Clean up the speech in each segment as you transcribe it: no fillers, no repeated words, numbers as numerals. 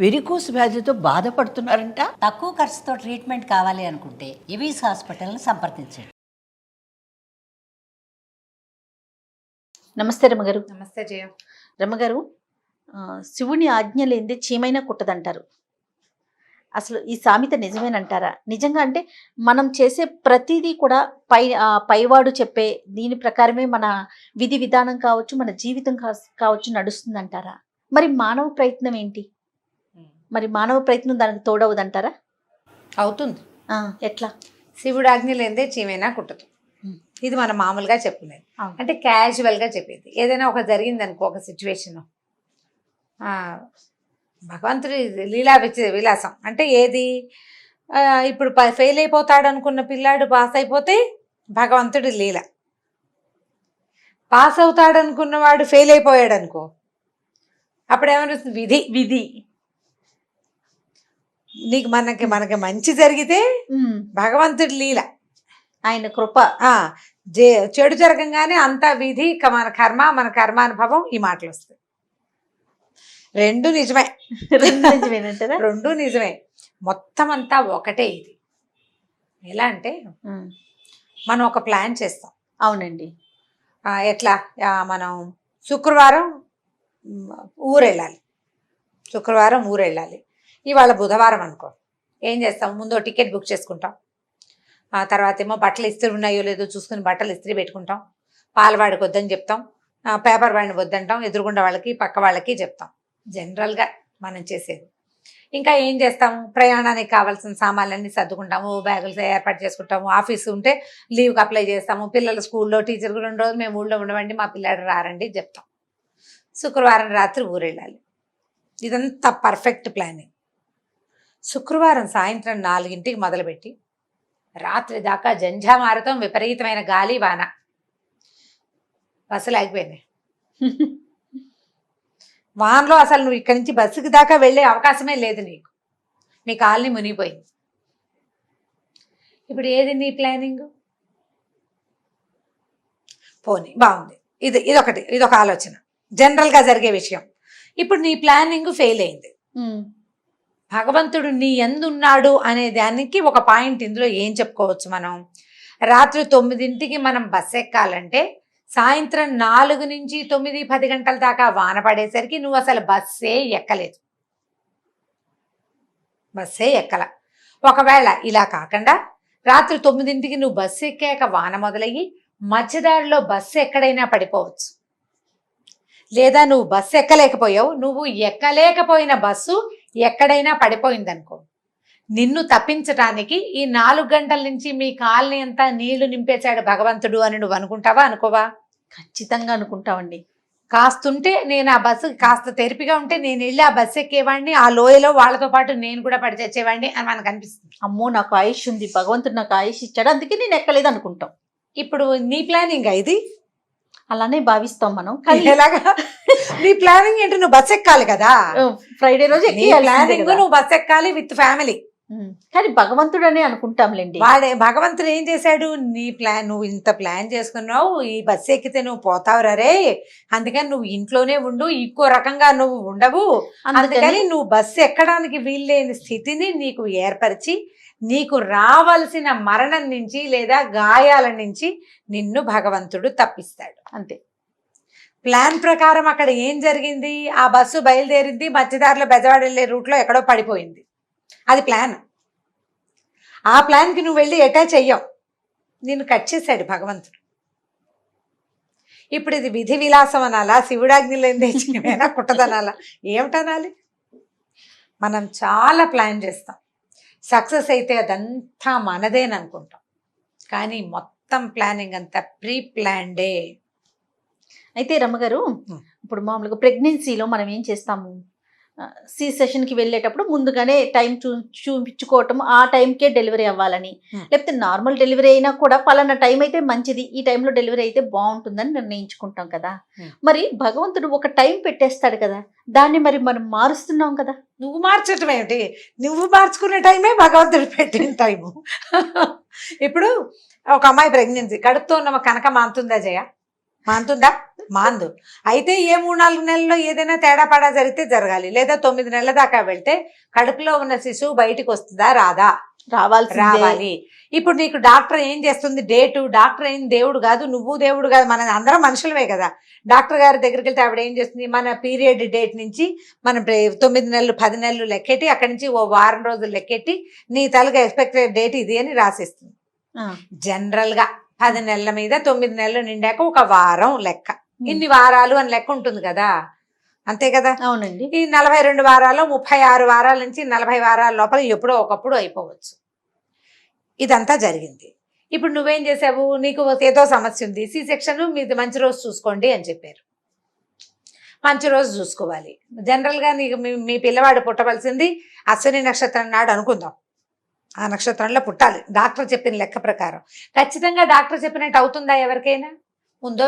Varicose వ్యాధితో బాధపడుతున్నారంట. తక్కువ ఖర్చుతో ట్రీట్మెంట్ కావాలి అనుకుంటే ఎవిస్ హాస్పిటల్ని సంప్రదించండి. నమస్తే రమ్మగారు. నమస్తే జయ. రమ్మగారు, శివుని ఆజ్ఞ లేనిదే చీమైనా కుట్టదంటారు. అసలు ఈ సామెత నిజమేనంటారా? నిజంగా అంటే మనం చేసే ప్రతిదీ కూడా పైవాడు చెప్పే దీని ప్రకారమే మన విధి విధానం కావచ్చు, మన జీవితం కావచ్చు నడుస్తుందంటారా? మరి మానవ ప్రయత్నం ఏంటి? మరి మానవ ప్రయత్నం దానికి తోడవదంటారా? అవుతుంది. ఎట్లా? శివుడు ఆజ్ఞ లేనిదే చీమైనా కుట్టదు. ఇది మనం మామూలుగా చెప్పుకునేది, అంటే క్యాజువల్గా చెప్పేది. ఏదైనా ఒక జరిగింది అనుకో, ఒక సిచ్యువేషన్, భగవంతుడి లీలా విలాసం అంటే ఏది? ఇప్పుడు ఫెయిల్ అయిపోతాడు అనుకున్న పిల్లాడు పాస్ అయిపోతే భగవంతుడి లీల. పాస్ అవుతాడు అనుకున్నవాడు ఫెయిల్ అయిపోయాడు అనుకో, అప్పుడు ఏమనిపిస్తుంది? విధి. విధి. నీకు మనకి మంచి జరిగితే భగవంతుడి లీల, ఆయన కృప. చెడు జరగంగానే అంతా విధి, మన కర్మ, మన కర్మానుభవం. ఈ మాటలు వస్తాయి. రెండు నిజమే. రెండు నిజమే. మొత్తం అంతా ఒకటే. ఇది ఎలా అంటే, మనం ఒక ప్లాన్ చేస్తాం. అవునండి. ఎట్లా? మనం శుక్రవారం ఊరు వెళ్ళాలి. ఇవాళ బుధవారం అనుకో, ఏం చేస్తాం? ముందు టికెట్ బుక్ చేసుకుంటాం. ఆ తర్వాత ఏమో బట్టలు ఇస్త్రీ ఉన్నాయో లేదో చూసుకుని బట్టలు ఇస్త్రీ పెట్టుకుంటాం. పాలవాడికి వద్దని చెప్తాం, పేపర్ వాడిని వద్దంటాం, ఎదురుగుండా వాళ్ళకి పక్క వాళ్ళకి చెప్తాం. జనరల్గా మనం చేసేది. ఇంకా ఏం చేస్తాము? ప్రయాణానికి కావాల్సిన సామాన్లన్నీ సర్దుకుంటాము, బ్యాగులు ఏర్పాటు చేసుకుంటాము. ఆఫీసు ఉంటే లీవ్కి అప్లై చేస్తాము. పిల్లలు స్కూల్లో టీచర్కి 2 రోజులు మేము ఊళ్ళో ఉండవండి, మా పిల్లాడు రారండి చెప్తాం. శుక్రవారం రాత్రి ఊరు వెళ్ళాలి. ఇదంతా పర్ఫెక్ట్ ప్లానింగ్. శుక్రవారం సాయంత్రం 4 మొదలుపెట్టి రాత్రి దాకా జంఝామారతం, విపరీతమైన గాలి వాన, బస్సులు ఆగిపోయినాయి. వానలో అసలు నువ్వు ఇక్కడి నుంచి బస్సుకి దాకా వెళ్ళే అవకాశమే లేదు నీకు. మీ కాలనీ మునిగిపోయింది. ఇప్పుడు ఏది నీ ప్లానింగ్? పోనీ బాగుంది. ఇదొక ఆలోచన, జనరల్గా జరిగే విషయం. ఇప్పుడు నీ ప్లానింగ్ ఫెయిల్ అయింది. భగవంతుడు నీ ఎందున్నాడు అనే దానికి ఒక పాయింట్ ఇందులో ఏం చెప్పుకోవచ్చు మనం? రాత్రి 9 మనం బస్సు ఎక్కాలంటే సాయంత్రం 4 నుంచి 9, 10 గంటల దాకా వాన పడేసరికి నువ్వు అసలు బస్సే ఎక్కల. ఒకవేళ ఇలా కాకుండా రాత్రి 9 నువ్వు బస్సు ఎక్కాక వాన మొదలయ్యి మధ్యదారిలో బస్సు ఎక్కడైనా పడిపోవచ్చు. లేదా నువ్వు బస్సు ఎక్కలేకపోయావు, నువ్వు ఎక్కలేకపోయిన బస్సు ఎక్కడైనా పడిపోయిందనుకో, నిన్ను తప్పించటానికి ఈ 4 గంటల నుంచి మీ కాలనీ అంతా నీళ్లు నింపేశాడు భగవంతుడు అని నువ్వు అనుకుంటావా? అనుకోవా? ఖచ్చితంగా అనుకుంటామండి. కాస్తుంటే నేను ఆ బస్సు కాస్త తెరిపిగా ఉంటే నేను వెళ్ళి ఆ బస్సు ఎక్కేవాడిని, ఆ లోయలో వాళ్ళతో పాటు నేను కూడా పడి తెచ్చేవాడిని అని మనకు అనిపిస్తుంది. అమ్మో, నాకు ఆయుష్ ఉంది, భగవంతుడు నాకు ఆయుష్ ఇచ్చాడు, అందుకే నేను ఎక్కలేదు అనుకుంటాం. ఇప్పుడు నీ ప్లానింగ్ ఇది, అలానే భావిస్తాం మనం. ఎలాగా? నీ ప్లానింగ్ ఏంటి? నువ్వు బస్ ఎక్కాలి కదా, ఫ్రైడే రోజు ప్లానింగ్ నువ్వు బస్ ఎక్కాలి విత్ ఫ్యామిలీ. కానీ భగవంతుడు అనే అనుకుంటాంలేండి. భగవంతుడు ఏం చేశాడు? నీ ప్లాన్, నువ్వు ఇంత ప్లాన్ చేసుకున్నావు, ఈ బస్సు ఎక్కితే నువ్వు పోతావు రే, అందుకని నువ్వు ఇంట్లోనే ఉండు, ఇంకో రకంగా నువ్వు ఉండవు, అందుకని నువ్వు బస్సు ఎక్కడానికి వీల్లేని స్థితిని నీకు ఏర్పరిచి నీకు రావాల్సిన మరణం నుంచి లేదా గాయాల నుంచి నిన్ను భగవంతుడు తప్పిస్తాడు. అంతే. ప్లాన్ ప్రకారం అక్కడ ఏం జరిగింది? ఆ బస్సు బయలుదేరింది, మధ్యదారిలో బెజవాడ వెళ్ళే రూట్లో ఎక్కడో పడిపోయింది. అది ప్లాన్. ఆ ప్లాన్కి నువ్వు వెళ్ళి అటాచ్ అయ్యావు, నిన్ను కట్ చేశాడు భగవంతుడు. ఇప్పుడు ఇది విధి విలాసం అనాలా? శివుడాజ్ఞలేందేనా కుట్టదనాలా? ఏమిటనాలి? మనం చాలా ప్లాన్ చేస్తాం, సక్సెస్ అయితే అదంతా మనదేననుకుంటాం, కానీ మొత్తం ప్లానింగ్ అంతా ప్రీ ప్లాన్డే. అయితే రమ్మగారు, ఇప్పుడు మామూలుగా ప్రెగ్నెన్సీలో మనం ఏం చేస్తాము? సి సెషన్కి వెళ్ళేటప్పుడు ముందుగానే టైం చూపించుకోవటం, ఆ టైంకే డెలివరీ అవ్వాలని, లేకపోతే నార్మల్ డెలివరీ అయినా కూడా పలానా టైం అయితే మంచిది, ఈ టైంలో డెలివరీ అయితే బాగుంటుందని నిర్ణయించుకుంటాం కదా. మరి భగవంతుడు ఒక టైం పెట్టేస్తాడు కదా, దాన్ని మరి మనం మారుస్తున్నాం కదా. నువ్వు మార్చటం ఏమిటి? నువ్వు మార్చుకునే టైమే భగవంతుడు పెట్టిన టైము. ఇప్పుడు ఒక అమ్మాయి ప్రెగ్నెన్సీ, కడుపుతో ఉన్న కనక మాంతుందా జయ? మాంతుందా? మాందు. అయితే ఏ 3-4 నెలల్లో ఏదైనా తేడా పడా జరిగితే జరగాలి, లేదా 9 నెలల దాకా వెళ్తే కడుపులో ఉన్న శిశువు బయటికి వస్తుందా రాదా? రావాలి. ఇప్పుడు నీకు డాక్టర్ ఏం చేస్తుంది? డేటు. డాక్టర్ ఏం దేవుడు కాదు, నువ్వు దేవుడు కాదు, మన అందరం మనుషులమే కదా. డాక్టర్ గారి దగ్గరికి వెళ్తే ఆవిడ ఏం చేస్తుంది? మన పీరియడ్ డేట్ నుంచి మన 9 నెలలు 10 నెలలు లెక్కెట్టి అక్కడి నుంచి ఓ వారం రోజులు లెక్కెట్టి నీ తలగా ఎక్స్పెక్టెడ్ డేట్ ఇది అని రాసిస్తుంది. జనరల్ గా 10 నెలల మీద 9 నెలలు నిండాక ఒక వారం లెక్క, ఇన్ని వారాలు అని లెక్క ఉంటుంది కదా, అంతే కదా? అవునండి. ఈ 42 వారాలు 36 వారాల నుంచి 40 వారాల లోపల ఎప్పుడో ఒకప్పుడు అయిపోవచ్చు. ఇదంతా జరిగింది. ఇప్పుడు నువ్వేం చేసావు? నీకు ఏదో సమస్య ఉంది, సి సెక్షన్, మీది మంచి రోజు చూసుకోండి అని చెప్పారు. మంచి రోజు చూసుకోవాలి. జనరల్గా నీకు మీ పిల్లవాడు పుట్టవలసింది అశ్విని నక్షత్రం నాడు అనుకుందాం. ఆ నక్షత్రంలో పుట్టాలి డాక్టర్ చెప్పిన లెక్క ప్రకారం. ఖచ్చితంగా డాక్టర్ చెప్పినట్టు అవుతుందా ఎవరికైనా? ముందో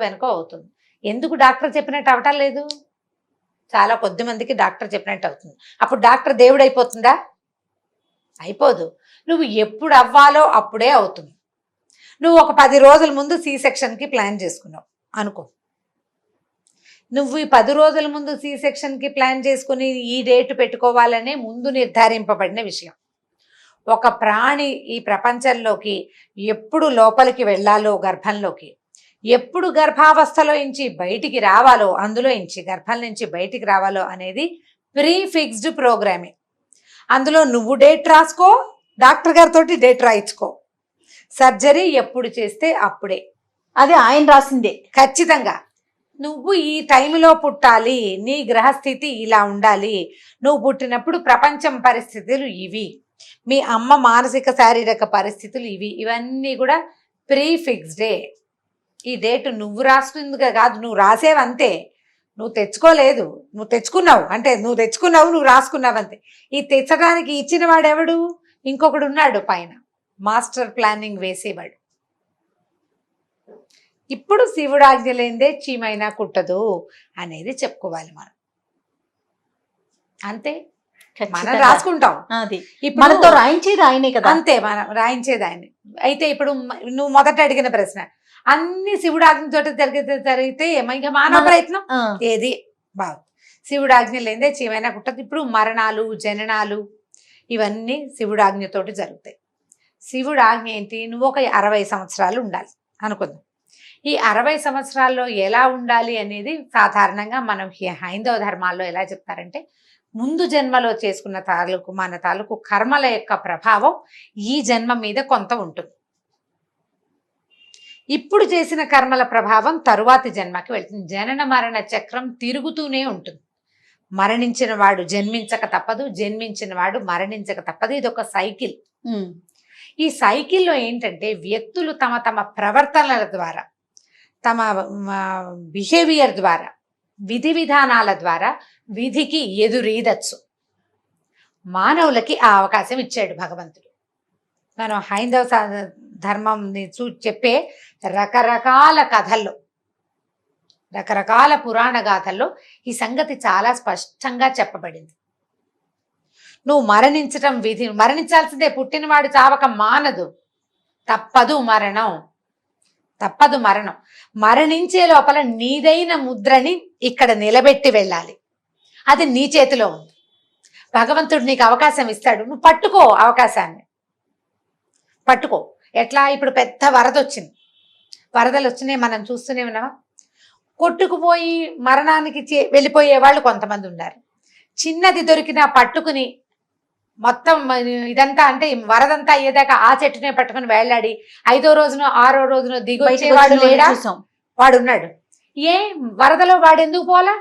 వెనకో అవుతుంది. ఎందుకు డాక్టర్ చెప్పినట్టు అవటం లేదు? చాలా కొద్ది మందికి డాక్టర్ చెప్పినట్టు అవుతుంది. అప్పుడు డాక్టర్ దేవుడు అయిపోతుందా? అయిపోదు. నువ్వు ఎప్పుడు అవ్వాలో అప్పుడే అవుతుంది. నువ్వు ఒక 10 రోజుల ముందు సి సెక్షన్కి ప్లాన్ చేసుకున్నావు అనుకో. నువ్వు ఈ 10 రోజుల ముందు సి సెక్షన్కి ప్లాన్ చేసుకుని ఈ డేట్ పెట్టుకోవాలనే ముందు నిర్ధారింపబడిన విషయం. ఒక ప్రాణి ఈ ప్రపంచంలోకి ఎప్పుడు లోపలికి వెళ్ళాలో, గర్భంలోకి ఎప్పుడు గర్భావస్థలో నుంచి బయటికి రావాలో, అందులో నుంచి గర్భం నుంచి బయటికి రావాలో అనేది ప్రీ ఫిక్స్డ్ ప్రోగ్రామింగ్. అందులో నువ్వు డేట్ రాసుకో, డాక్టర్ గారితో డేట్ రాయించుకో. సర్జరీ ఎప్పుడు చేస్తే అప్పుడే, అది ఆయన రాసిందే. ఖచ్చితంగా నువ్వు ఈ టైంలో పుట్టాలి, నీ గ్రహస్థితి ఇలా ఉండాలి, నువ్వు పుట్టినప్పుడు ప్రపంచం పరిస్థితులు ఇవి, మీ అమ్మ మానసిక శారీరక పరిస్థితులు ఇవి, ఇవన్నీ కూడా ప్రీ ఫిక్స్డే. ఈ డేట్ నువ్వు రాసుకుందిగా కాదు, నువ్వు రాసేవంతే. నువ్వు తెచ్చుకోలేదు, నువ్వు తెచ్చుకున్నావు అంటే నువ్వు రాసుకున్నావు అంతే. ఈ తెచ్చడానికి ఇచ్చిన వాడెవడు? ఇంకొకడు ఉన్నాడు పైన, మాస్టర్ ప్లానింగ్ వేసేవాడు. ఇప్పుడు శివుడు ఆజ్ఞ లేనిదే చీమైనా కుట్టదు అనేది చెప్పుకోవాలి మనం, అంతే. మనం రాసుకుంటాం, అది ఇప్పుడు మనతో రాయించేది ఆయనే కదా, అంతే. మనం రాయించేది ఆయనే. అయితే ఇప్పుడు నువ్వు మొదట అడిగిన ప్రశ్న, అన్ని శివుడు ఆజ్ఞతో జరిగితే ఇక మానవ ప్రయత్నం ఏది బాగుంది? శివుడు ఆజ్ఞ లేదే చీమైనా కుట్టదు. ఇప్పుడు మరణాలు, జననాలు ఇవన్నీ శివుడు ఆజ్ఞతోటి జరుగుతాయి. శివుడు ఆజ్ఞ ఏంటి? నువ్వు ఒక 60 సంవత్సరాలు ఉండాలి అనుకుందాం. ఈ 60 సంవత్సరాల్లో ఎలా ఉండాలి అనేది సాధారణంగా మనం హైందవ ధర్మాల్లో ఎలా చెప్తారంటే, ముందు జన్మలో చేసుకున్న మన తాలూకు కర్మల యొక్క ప్రభావం ఈ జన్మ మీద కొంత ఉంటుంది. ఇప్పుడు చేసిన కర్మల ప్రభావం తరువాతి జన్మకి వెళ్తుంది. జనన మరణ చక్రం తిరుగుతూనే ఉంటుంది. మరణించిన వాడు జన్మించక తప్పదు, జన్మించిన వాడు మరణించక తప్పదు. ఇది ఒక సైకిల్. ఈ సైకిల్లో ఏంటంటే వ్యక్తులు తమ తమ ప్రవర్తనల ద్వారా, తమ బిహేవియర్ ద్వారా, విధి విధానాల ద్వారా విధికి ఎదురీదచ్చు. మానవులకి ఆ అవకాశం ఇచ్చాడు భగవంతుడు. మనం హైందవ ధర్మంని చెప్పే రకరకాల కథల్లో, రకరకాల పురాణ గాథల్లో ఈ సంగతి చాలా స్పష్టంగా చెప్పబడింది. నువ్వు మరణించటం విధి, మరణించాల్సిందే. పుట్టినవాడు చావక మానదు, తప్పదు మరణం, తప్పదు మరణం. మరణించే లోపల నీదైన ముద్రని ఇక్కడ నిలబెట్టి వెళ్ళాలి. అది నీ చేతిలో ఉంది. భగవంతుడు నీకు అవకాశం ఇస్తాడు, నువ్వు పట్టుకో అవకాశాన్ని, పట్టుకో. ఎట్లా? ఇప్పుడు పెద్ద వరద వచ్చింది, వరదలు వచ్చినాయి, మనం చూస్తూనే ఉన్నావా? కొట్టుకుపోయి మరణానికి వెళ్ళిపోయే వాళ్ళు కొంతమంది ఉన్నారు. చిన్నది దొరికినా పట్టుకుని మొత్తం ఇదంతా అంటే వరదంతా అయ్యేదాకా ఆ చెట్టునే పట్టుకుని వేళ్లాడి 5వ రోజునో 6వ రోజునో దిగొచ్చేవాడు లేడా? వాడున్నాడు. ఏ వరదలో వాడు ఎందుకు పోలా?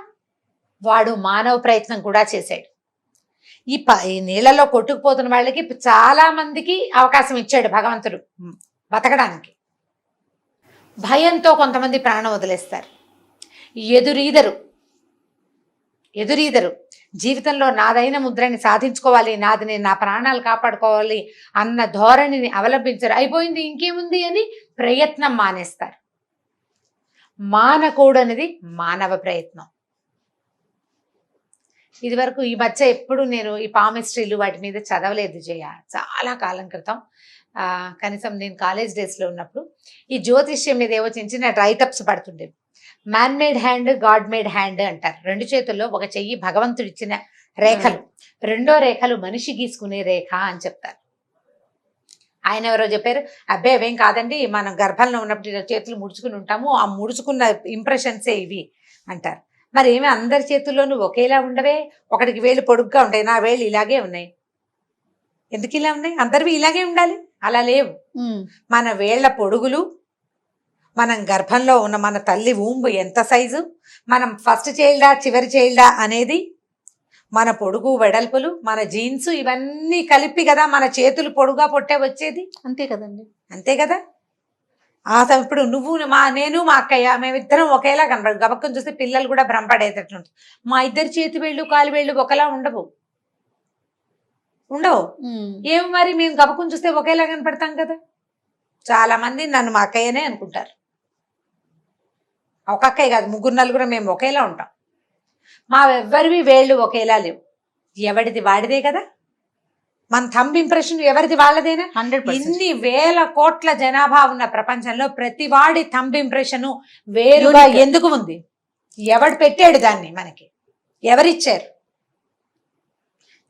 వాడు మానవ ప్రయత్నం కూడా చేశాడు. ఈ నీళ్ళలో కొట్టుకుపోతున్న వాళ్ళకి చాలా మందికి అవకాశం ఇచ్చాడు భగవంతుడు బతకడానికి. భయంతో కొంతమంది ప్రాణం వదిలేస్తారు. ఎదురీదరు జీవితంలో నాదైన ముద్రని సాధించుకోవాలి, నాది నేను నా ప్రాణాలు కాపాడుకోవాలి అన్న ధోరణిని అవలంబించరు. అయిపోయింది ఇంకేముంది అని ప్రయత్నం మానేస్తారు. మానకూడనిది మానవ ప్రయత్నం. ఇది వరకు ఈ మధ్య ఎప్పుడు నేను ఈ పామిస్ట్రీలు వాటి మీద చదవలేదు జయ, చాలా కాలం క్రితం కనీసం నేను కాలేజ్ డేస్లో ఉన్నప్పుడు ఈ జ్యోతిష్యం మీద ఏవో చిన్న చిన్న రైటప్స్ పడుతుండేవి. Man made hand, God made hand అంటారు. 2 చేతుల్లో ఒక చెయ్యి భగవంతుడు ఇచ్చిన రేఖలు, రెండో రేఖలు మనిషి గీసుకునే రేఖ అని చెప్తారు. ఆయన ఎవరో చెప్పారు, అబ్బే అవేం కాదండి, మనం గర్భంలో ఉన్నప్పుడు ఇలా చేతులు ముడుచుకుని ఉంటాము, ఆ ముడుచుకున్న ఇంప్రెషన్సే ఇవి అంటారు. మరి ఏమి అందరి చేతుల్లోనూ ఒకేలా ఉండవే? ఒకటికి వేలు పొడుగ్గా ఉంటాయి, నా వేళ్ళు ఇలాగే ఉన్నాయి. ఎందుకు ఇలా ఉన్నాయి? అందరివి ఇలాగే ఉండాలి, అలా లేవు. మన వేళ్ల పొడుగులు, మనం గర్భంలో ఉన్న మన తల్లి ఊంబు ఎంత సైజు, మనం ఫస్ట్ చైల్డా చివరి చైల్డా అనేది, మన పొడుగు వెడల్పులు, మన జీన్స్, ఇవన్నీ కలిపి కదా మన చేతులు పొడుగా పొట్టే వచ్చేది. అంతే కదండి. అంతే కదా. ఇప్పుడు నువ్వు నేను మా అక్కయ్య మేమిద్దరం ఒకేలా కనపడదు. గబక్కని చూస్తే పిల్లలు కూడా భ్రమపడేటట్లుంటుంది. మా ఇద్దరి చేతి వేళ్ళు కాలు వేళ్ళు ఒకలా ఉండవు. ఏమి మరి మేము గబక్కని చూస్తే ఒకేలా కనపడతాం కదా. చాలా మంది నన్ను మా అక్కయ్యనే అనుకుంటారు. ఒక అక్కయ్య కాదు, 3-4 మేము ఒకేలా ఉంటాం. మా ఎవ్వరివి వేళ్ళు ఒకేలా లేవు. ఎవడిది వాడిదే కదా. మన థంబ్ ఇంప్రెషన్ ఎవరిది వాళ్ళదేనా? 100%. ఇన్ని వేల కోట్ల జనాభా ఉన్న ప్రపంచంలో ప్రతి వాడి థంబ్ ఇంప్రెషన్ వేరుగా ఎందుకు ఉంది? ఎవడు పెట్టాడు దాన్ని మనకి? ఎవరిచ్చారు?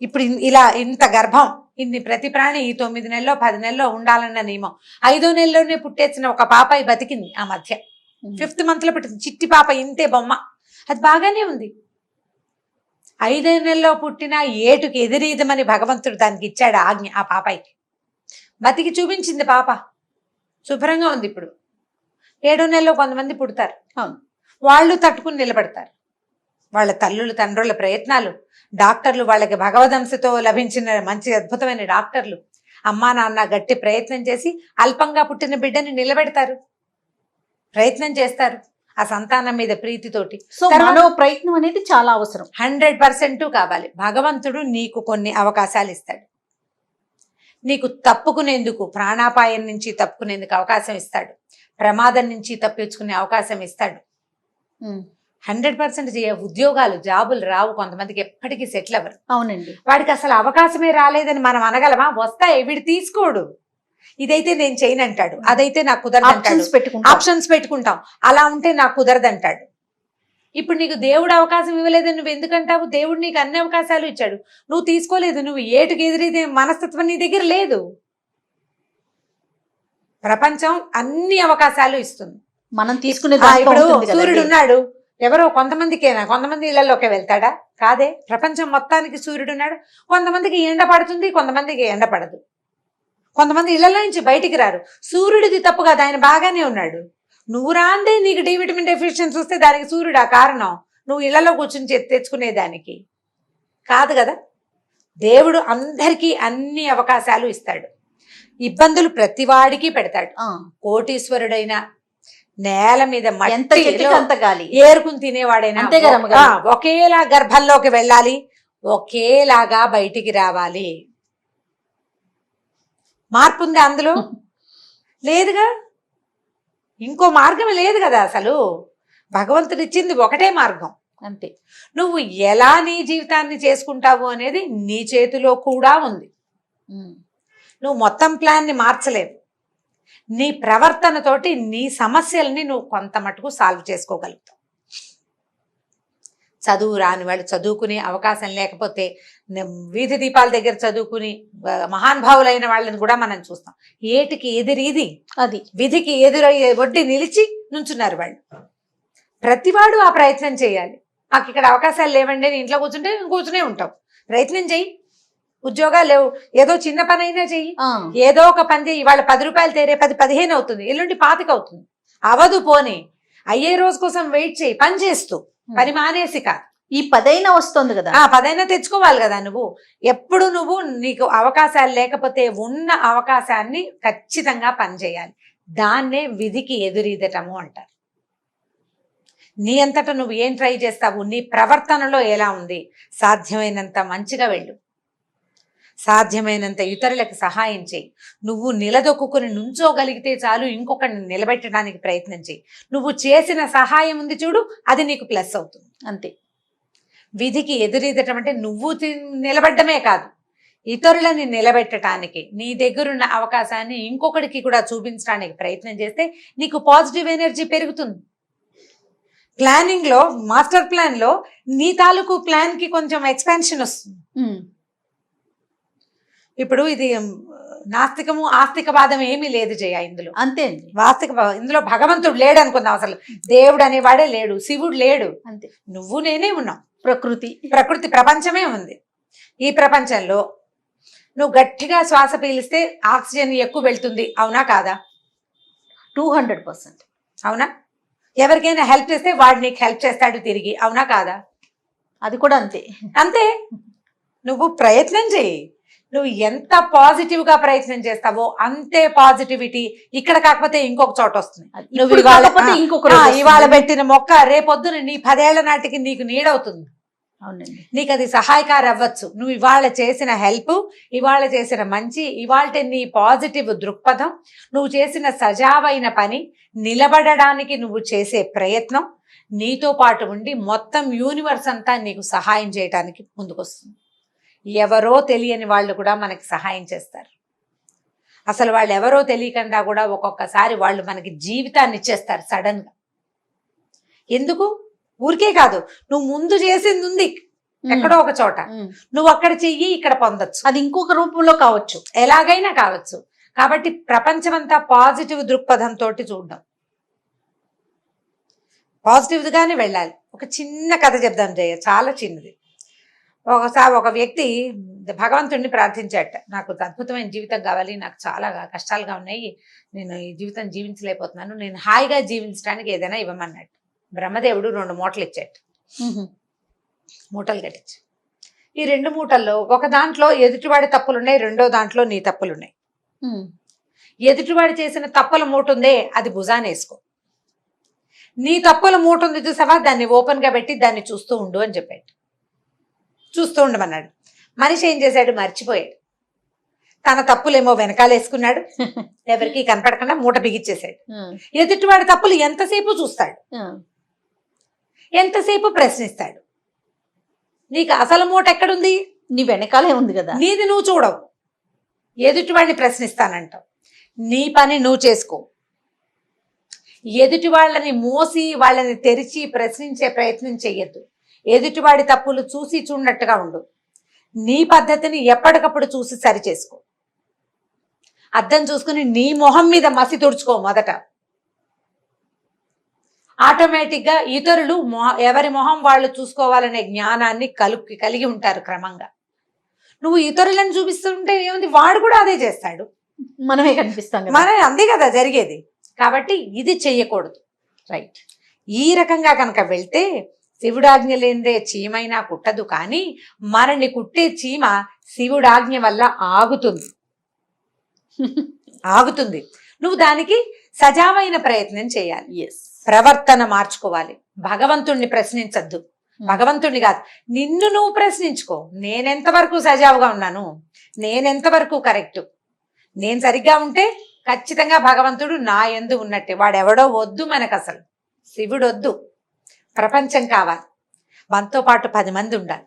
ఇప్పుడు ఇలా ఇంత గర్భం, ఇన్ని ప్రతి ప్రాణి ఈ 9 నెలలో 10 నెలలో ఉండాలన్న నియమం. 5వ నెలలోనే పుట్టేసిన ఒక పాపాయి బతికింది ఆ మధ్య. 5th month లో పుట్టింది చిట్టి పాప, ఇంతే బొమ్మ. అది బాగానే ఉంది. 5వ నెలలో పుట్టిన ఏటుకి ఎదిరీదమని భగవంతుడు దానికి ఇచ్చాడు ఆజ్ఞ. ఆ పాపాయికి బతికి చూపించింది పాప, శుభ్రంగా ఉంది. ఇప్పుడు 7వ నెలలో కొంతమంది పుడతారు, వాళ్ళు తట్టుకుని నిలబడతారు. వాళ్ళ తల్లులు తండ్రుల ప్రయత్నాలు, డాక్టర్లు, వాళ్ళకి భగవదంశతో లభించిన మంచి అద్భుతమైన డాక్టర్లు, అమ్మా నాన్న గట్టి ప్రయత్నం చేసి అల్పంగా పుట్టిన బిడ్డని నిలబెడతారు, ప్రయత్నం చేస్తారు ఆ సంతానం మీద ప్రీతితోటి. సో మనో ప్రయత్నం అనేది చాలా అవసరం. 100% కావాలి. భగవంతుడు నీకు కొన్ని అవకాశాలు ఇస్తాడు. నీకు తప్పుకునేందుకు, ప్రాణాపాయం నుంచి తప్పుకునేందుకు అవకాశం ఇస్తాడు. ప్రమాదం నుంచి తప్పించుకునే అవకాశం ఇస్తాడు. 100% ఉద్యోగాలు, జాబులు రావు కొంతమందికి, ఎప్పటికీ సెటిల్ అవ్వరు. అవునండి. వాడికి అసలు అవకాశమే రాలేదని మనం అనగలమా? వస్తాయి, వీడు తీసుకోడు. ఇదైతే నేను చేయను అంటాడు, అదైతే నాకు కుదరదు అంటాడు. ఆప్షన్స్ పెట్టుకుంటాం. అలా ఉంటే నాకు కుదరదు అంటాడు. ఇప్పుడు నీకు దేవుడు అవకాశం ఇవ్వలేదని నువ్వు ఎందుకంటావు? దేవుడు నీకు అన్ని అవకాశాలు ఇచ్చాడు, నువ్వు తీసుకోలేదు. నువ్వు ఏటుకు ఎదురీదే మనస్తత్వం నీ దగ్గర లేదు. ప్రపంచం అన్ని అవకాశాలు ఇస్తుంది, మనం తీసుకునే. ఇప్పుడు సూర్యుడు ఉన్నాడు, ఎవరో కొంతమందికేనా? కొంతమంది ఇళ్లలోకి వెళ్తాడా? కాదే. ప్రపంచం మొత్తానికి సూర్యుడు ఉన్నాడు. కొంతమందికి ఎండ పడుతుంది, కొంతమందికి ఎండ పడదు. కొంతమంది ఇళ్లలో నుంచి బయటికి రారు. సూర్యుడిది తప్పు కాదు, ఆయన బాగానే ఉన్నాడు. నువ్వు రాందే నీకు డి విటమిన్ డెఫిషియన్సీ వస్తే దానికి సూర్యుడు ఆ కారణం. నువ్వు ఇళ్లలో కూర్చుని తెచ్చుకునేదానికి కాదు కదా. దేవుడు అందరికీ అన్ని అవకాశాలు ఇస్తాడు. ఇబ్బందులు ప్రతివాడికి పెడతాడు. కోటీశ్వరుడైనా, నేల మీద మట్టి ఏరుకుని తినేవాడైనా ఒకేలా గర్భంలోకి వెళ్ళాలి, ఒకేలాగా బయటికి రావాలి. మార్పు ఉందా అందులో? లేదుగా. ఇంకో మార్గం లేదు కదా అసలు. భగవంతుడు ఇచ్చింది ఒకటే మార్గం, అంతే. నువ్వు ఎలా నీ జీవితాన్ని చేసుకుంటావు అనేది నీ చేతిలో కూడా ఉంది. నువ్వు మొత్తం ప్లాన్ని మార్చలేవు. నీ ప్రవర్తనతోటి నీ సమస్యల్ని నువ్వు కొంత మటుకు సాల్వ్ చేసుకోగలుగుతావు. చదువు రాని వాళ్ళు, చదువుకునే అవకాశం లేకపోతే వీధి దీపాల దగ్గర చదువుకుని మహానుభావులైన వాళ్ళని కూడా మనం చూస్తాం. ఏటికి ఎదురీది అది, విధికి ఎదురయ్యే ఒడ్డి నిలిచి నుంచున్నారు వాళ్ళు. ప్రతివాడు ఆ ప్రయత్నం చేయాలి. మాకు ఇక్కడ అవకాశాలు లేవండి అని ఇంట్లో కూర్చుంటే కూర్చునే ఉంటాం. ప్రయత్నం చెయ్యి. ఉద్యోగాలు లేవు, ఏదో చిన్న పని అయినా చెయ్యి. ఏదో ఒక పని చెయ్యి. ఇవాళ 10 రూపాయలు తేరే 10-15 అవుతుంది, ఎల్లుండి 25 అవుతుంది. అవదు పోనీ. అయ్యే రోజు కోసం వెయిట్ చేయి, పని చేస్తూ. పని మానేసి కాదు. ఈ 10 వస్తుంది కదా, 10 తెచ్చుకోవాలి కదా. నువ్వు ఎప్పుడు నువ్వు నీకు అవకాశాలు లేకపోతే ఉన్న అవకాశాన్ని ఖచ్చితంగా పని చేయాలి. దాన్నే విధికి ఎదురీదటము అంటారు. నీ అంతటా నువ్వు ఏం ట్రై చేస్తావు, నీ ప్రవర్తనలో ఎలా ఉంది, సాధ్యమైనంత మంచిగా వెళ్ళు, సాధ్యమైనంత ఇతరులకు సహాయం చేయి. నువ్వు నిలదొక్కుని నుంచోగలిగితే చాలు, ఇంకొకరిని నిలబెట్టడానికి ప్రయత్నం చేయి. నువ్వు చేసిన సహాయం ఉంది చూడు, అది నీకు ప్లస్ అవుతుంది, అంతే. విధికి ఎదురీదటం అంటే నువ్వు నిలబడ్డమే కాదు, ఇతరులని నిలబెట్టడానికి, నీ దగ్గరున్న అవకాశాన్ని ఇంకొకరికి కూడా చూపించడానికి ప్రయత్నం చేస్తే నీకు పాజిటివ్ ఎనర్జీ పెరుగుతుంది. ప్లానింగ్లో, మాస్టర్ ప్లాన్లో నీ తాలూకు ప్లాన్కి కొంచెం ఎక్స్పాన్షన్ వస్తుంది. ఇప్పుడు ఇది నాస్తికము ఆస్తికవాదం ఏమీ లేదు జయ ఇందులో. అంతే అండి, ఇందులో భగవంతుడు లేడు అనుకుందాం. అసలు దేవుడు అనేవాడే లేడు, శివుడు లేడు, అంతే. నువ్వు నేనే ఉన్నాం. ప్రకృతి ప్రపంచమే ఉంది. ఈ ప్రపంచంలో నువ్వు గట్టిగా శ్వాస పీలిస్తే ఆక్సిజన్ ఎక్కువ వెళ్తుంది, అవునా కాదా? 200%. అవునా? ఎవరికైనా హెల్ప్ చేస్తే వాడు నీకు హెల్ప్ చేస్తాడు తిరిగి, అవునా కాదా? అది కూడా అంతే. అంతే. నువ్వు ప్రయత్నం చేయి. నువ్వు ఎంత పాజిటివ్గా ప్రయత్నం చేస్తావో అంతే పాజిటివిటీ ఇక్కడ కాకపోతే ఇంకొక చోట వస్తుంది. నువ్వు ఇవాళ పెట్టిన మొక్క రేపొద్దున నీ 10 ఏళ్ల నాటికి నీకు నీడవుతుంది. అవునండి, నీకు అది సహాయకారి అవ్వచ్చు. నువ్వు ఇవాళ చేసిన హెల్ప్, ఇవాళ చేసిన మంచి, ఇవాళ నీ పాజిటివ్ దృక్పథం, నువ్వు చేసిన సజావైన పని, నిలబడడానికి నువ్వు చేసే ప్రయత్నం నీతో పాటు ఉండి మొత్తం యూనివర్స్ అంతా నీకు సహాయం చేయడానికి ముందుకొస్తుంది. ఎవరో తెలియని వాళ్ళు కూడా మనకి సహాయం చేస్తారు. అసలు వాళ్ళు ఎవరో తెలియకుండా కూడా ఒక్కొక్కసారి వాళ్ళు మనకి జీవితాన్ని ఇచ్చేస్తారు సడన్గా. ఎందుకు? ఊరికే కాదు, నువ్వు ముందు చేసింది ఉంది ఎక్కడో ఒక చోట, నువ్వు అక్కడ చెయ్యి ఇక్కడ పొందొచ్చు. అది ఇంకొక రూపంలో కావచ్చు, ఎలాగైనా కావచ్చు. కాబట్టి ప్రపంచమంతా పాజిటివ్ దృక్పథంతో చూడడం, పాజిటివ్గానే వెళ్ళాలి. ఒక చిన్న కథ చెప్దాం జయ, చాలా చిన్నది. ఒకసారి ఒక వ్యక్తి భగవంతుడిని ప్రార్థించాట, నాకు అద్భుతమైన జీవితం కావాలి, నాకు చాలా కష్టాలుగా ఉన్నాయి, నేను ఈ జీవితం జీవించలేకపోతున్నాను, నేను హాయిగా జీవించడానికి ఏదైనా ఇవ్వమన్నాడు. బ్రహ్మదేవుడు 2 మూటలు ఇచ్చాడు. మూటలు కట్టించి, ఈ 2 మూటల్లో ఒక దాంట్లో ఎదుటివాడి తప్పులున్నాయి, రెండో దాంట్లో నీ తప్పులున్నాయి. ఎదుటివాడి చేసిన తప్పుల మూట ఉందే అది భుజాన వేసుకో, నీ తప్పుల మూట ఉంది చూసావా దాన్ని ఓపెన్గా పెట్టి దాన్ని చూస్తూ ఉండు అని చెప్పాడు. చూస్తూ ఉండమన్నాడు. మనిషి ఏం చేశాడు? మర్చిపోయాడు. తన తప్పులేమో వెనకాలేసుకున్నాడు, ఎవరికి కనపడకుండా మూట బిగిచ్చేసాడు. ఎదుటివాడి తప్పులు ఎంతసేపు చూస్తాడు, ఎంతసేపు ప్రశ్నిస్తాడు. నీకు అసలు మూట ఎక్కడుంది? నీ వెనకాలే ఉంది కదా. నీది నువ్వు చూడవు, ఎదుటివాడిని ప్రశ్నిస్తానంటావు. నీ పని నువ్వు చేసుకో. ఎదుటి వాళ్ళని మోసి వాళ్ళని తెరిచి ప్రశ్నించే ప్రయత్నం చెయ్యొద్దు. ఎదుటివాడి తప్పులు చూసి చూడనట్టుగా ఉండు. నీ పద్ధతిని ఎప్పటికప్పుడు చూసి సరి చేసుకో. అద్దం చూసుకుని నీ మొహం మీద మసి తుడుచుకో మొదట. ఆటోమేటిక్గా ఇతరులు ఎవరి మొహం వాళ్ళు చూసుకోవాలనే జ్ఞానాన్ని కలిగి ఉంటారు క్రమంగా. నువ్వు ఇతరులను చూపిస్తుంటే ఏముంది, వాడు కూడా అదే చేస్తాడు, మనమే కనిపిస్తాం, అంతే కదా జరిగేది. కాబట్టి ఇది చెయ్యకూడదు. రైట్. ఈ రకంగా కనుక వెళ్తే శివుడాజ్ఞ లేనిదే చీమైనా కుట్టదు, కానీ మనని కుట్టే చీమ శివుడాజ్ఞ వల్ల ఆగుతుంది. నువ్వు దానికి సజావైన ప్రయత్నం చేయాలి. ప్రవర్తన మార్చుకోవాలి. భగవంతుణ్ణి ప్రశ్నించద్దు, భగవంతుణ్ణి కాదు, నిన్ను నువ్వు ప్రశ్నించుకో. నేనెంతవరకు సజావుగా ఉన్నాను, నేనెంతవరకు కరెక్టు, నేను సరిగ్గా ఉంటే ఖచ్చితంగా భగవంతుడు నా యందు ఉన్నట్టే. వాడెవడో వద్దు మనకు, అసలు శివుడు వద్దు. ప్రపంచం కావాలి, మనతో పాటు 10 మంది ఉండాలి.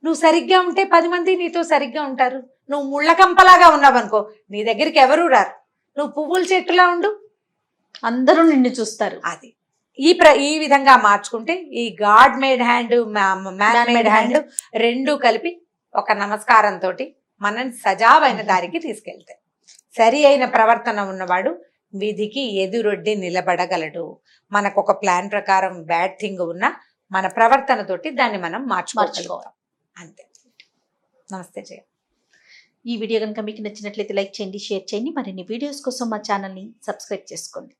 నువ్వు సరిగ్గా ఉంటే 10 మంది నీతో సరిగ్గా ఉంటారు. నువ్వు ముళ్ళకంపలాగా ఉన్నావనుకో నీ దగ్గరికి ఎవరూ రారు. నువ్వు పువ్వుల చెట్టులా ఉండు, అందరూ నిన్ను చూస్తారు. అది ఈ విధంగా మార్చుకుంటే ఈ God made hand, man made hand రెండూ కలిపి ఒక నమస్కారంతో మనని సజావైన దారికి తీసుకెళ్తాయి. సరి అయిన ప్రవర్తన ఉన్నవాడు విధికి ఎదురొడ్డి నిలబడగలడు. మనకు ఒక ప్లాన్ ప్రకారం బ్యాడ్ థింగ్ ఉన్నా మన ప్రవర్తనతోటి దాన్ని మనం మార్చుకోవాలి. అంతే. నమస్తే జయ. ఈ వీడియో కనుక మీకు నచ్చినట్లయితే లైక్ చేయండి, షేర్ చేయండి. మరిన్ని వీడియోస్ కోసం మా ఛానల్ని సబ్స్క్రైబ్ చేసుకోండి.